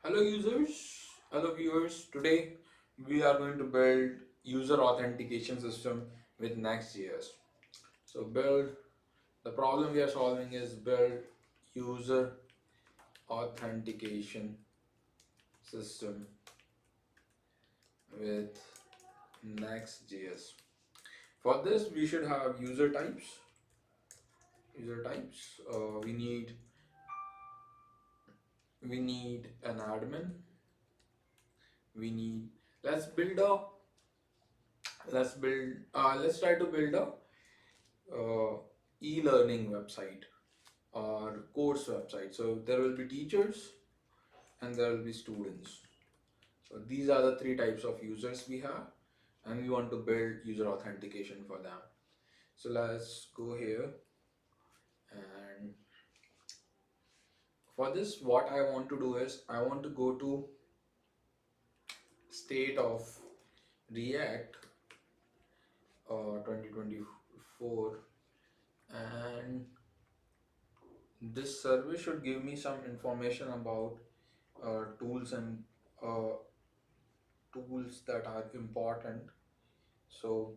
Hello users, hello viewers. Today we are going to build user authentication system with Next.js. So the problem we are solving is build user authentication system with Next.js. For this we should have user types. User types. We need an admin. We need let's build a let's try to build a e-learning website or course website. So there will be teachers and there will be students. So these are the three types of users we have, and we want to build user authentication for them. So let's go here, and for this what I want to do is I want to go to state of React 2024, and this survey should give me some information about tools and uh, tools that are important. So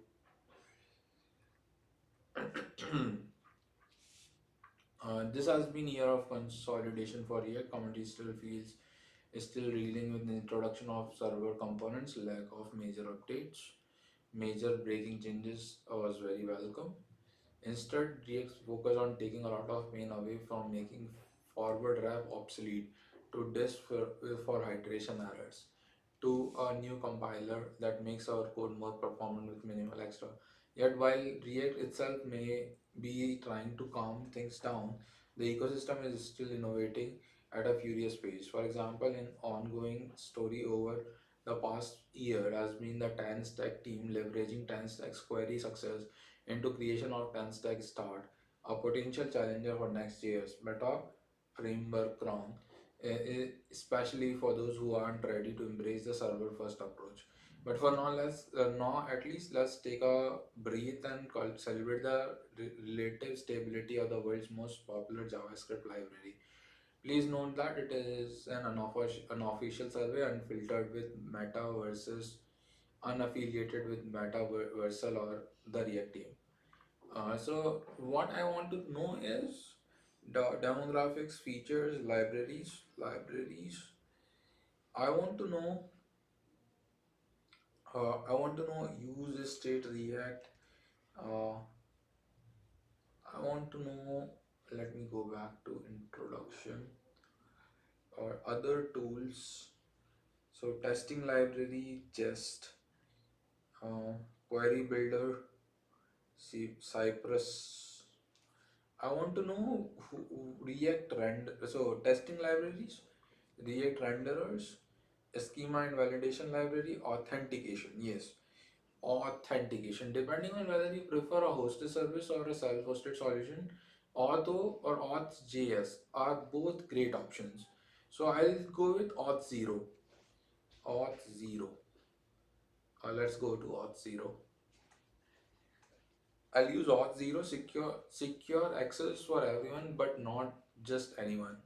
this has been year of consolidation for React. Community still feels is still reeling with the introduction of server components, lack of major updates, major breaking changes was very welcome. Instead, React focus on taking a lot of pain away from making forward wrap obsolete to disk for iteration errors, to a new compiler that makes our code more performant with minimal extra. Yet, while React itself may be trying to calm things down, the ecosystem is still innovating at a furious pace. For example, an ongoing story over the past year has been the 10 stack team leveraging 10 stack's query success into creation of 10 stack start, a potential challenger for Next.js Meta framework crown, especially for those who aren't ready to embrace the server first approach. But for now, at least let's take a breath and celebrate the relative stability of the world's most popular JavaScript library. Please note that it is an unofficial survey unfiltered with Meta versus unaffiliated with Meta Versal or the React team. So what I want to know is the demographics, features, libraries. I want to know. I want to know use state React. Uh, I want to know. Let me go back to introduction or other tools. So testing library, Jest, uh, query builder, Cypress. I want to know React render. So testing libraries, React renderers, schema and validation library, authentication. Yes, authentication. Depending on whether you prefer a hosted service or a self-hosted solution, Auth or Auth.js are both great options. So I'll go with Auth0. Auth0. Let's go to Auth0. I'll use Auth0, secure access for everyone, but not just anyone.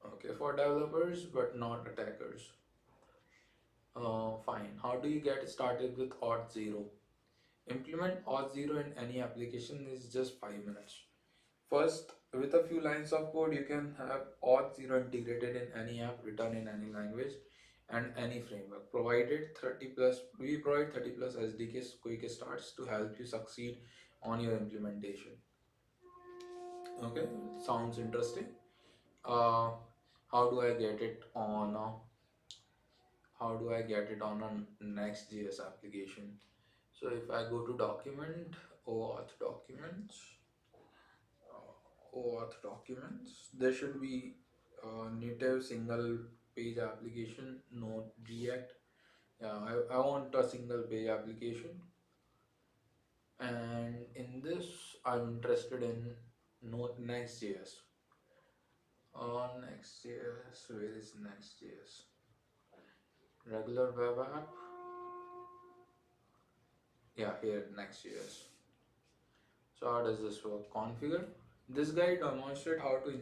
Okay, for developers, but not attackers. Fine. How do you get started with Auth0? Implement Auth0 in any application is just 5 minutes. First, with a few lines of code, you can have Auth0 integrated in any app written in any language and any framework. We provide 30 plus SDKs quick starts to help you succeed on your implementation. Okay, sounds interesting. Uh, how do I get it on? How do I get it on a Next.js application? So if I go to document, OAuth documents, OAuth documents, there should be a native single page application, Node React. Yeah, I want a single page application, and in this I'm interested in Node Next.js. On Next.js, where is Next.js? Regular web app. Yeah, here Next.js. So how does this work? Configure. This guide demonstrates how to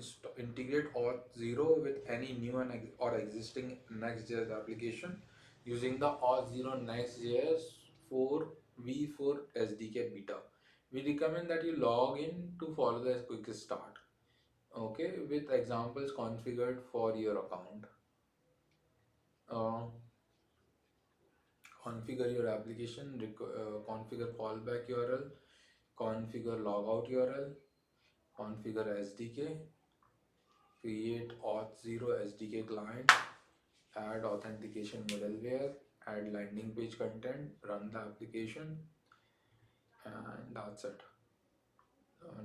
integrate Auth0 with any new or existing Next.js application using the Auth0 Next.js 4 v4 SDK beta. We recommend that you log in to follow the quick start. Okay, with examples configured for your account. Uh, Configure your application, configure callback URL, configure logout URL, configure SDK, create Auth0 SDK client, add authentication middleware, add landing page content, run the application, and that's it.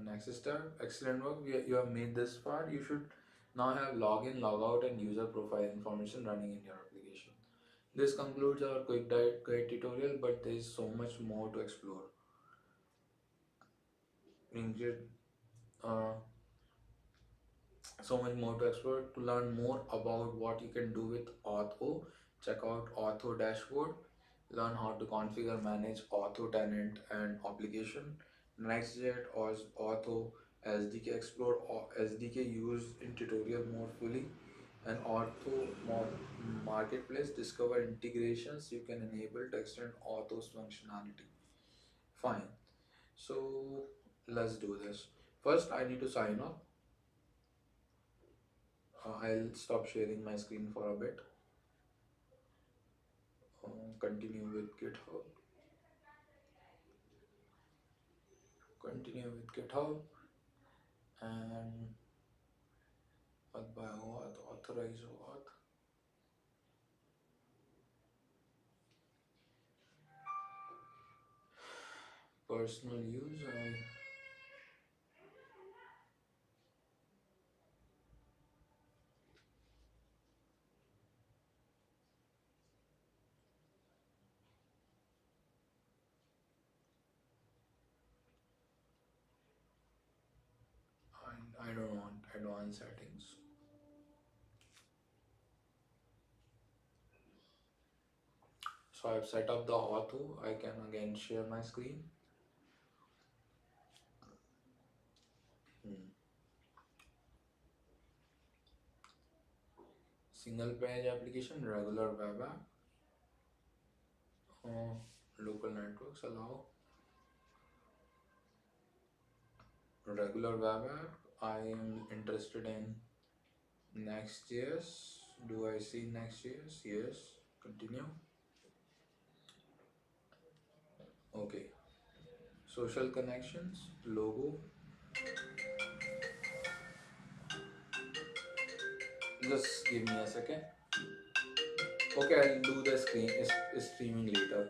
Next step, excellent work. You have made this far. You should now have login, logout, and user profile information running in your application. This concludes our quick guide tutorial, but there is so much more to explore. Ingrid, uh, so much more to explore. To learn more about what you can do with Auth0, check out Auth0 dashboard. Learn how to configure, manage Auth0 tenant and application. Next.js or Auth0 SDK, explore SDK use in tutorial more fully. And Auth0 marketplace, discover integrations you can enable to extend Auth0's functionality. Fine. So let's do this. First, I need to sign up. I'll stop sharing my screen for a bit. Continue with GitHub. Continue with GitHub and auth by auth, authorize auth. Personal use. I don't want advanced settings. So I've set up the auth. I can again share my screen. Hmm. Single page application, regular web app. Uh, Local networks allow regular web app. I am interested in Next.js. Do I see Next.js? Yes. Continue. Okay. Social connections, logo. Just give me a second. Okay, I'll do the screen streaming later.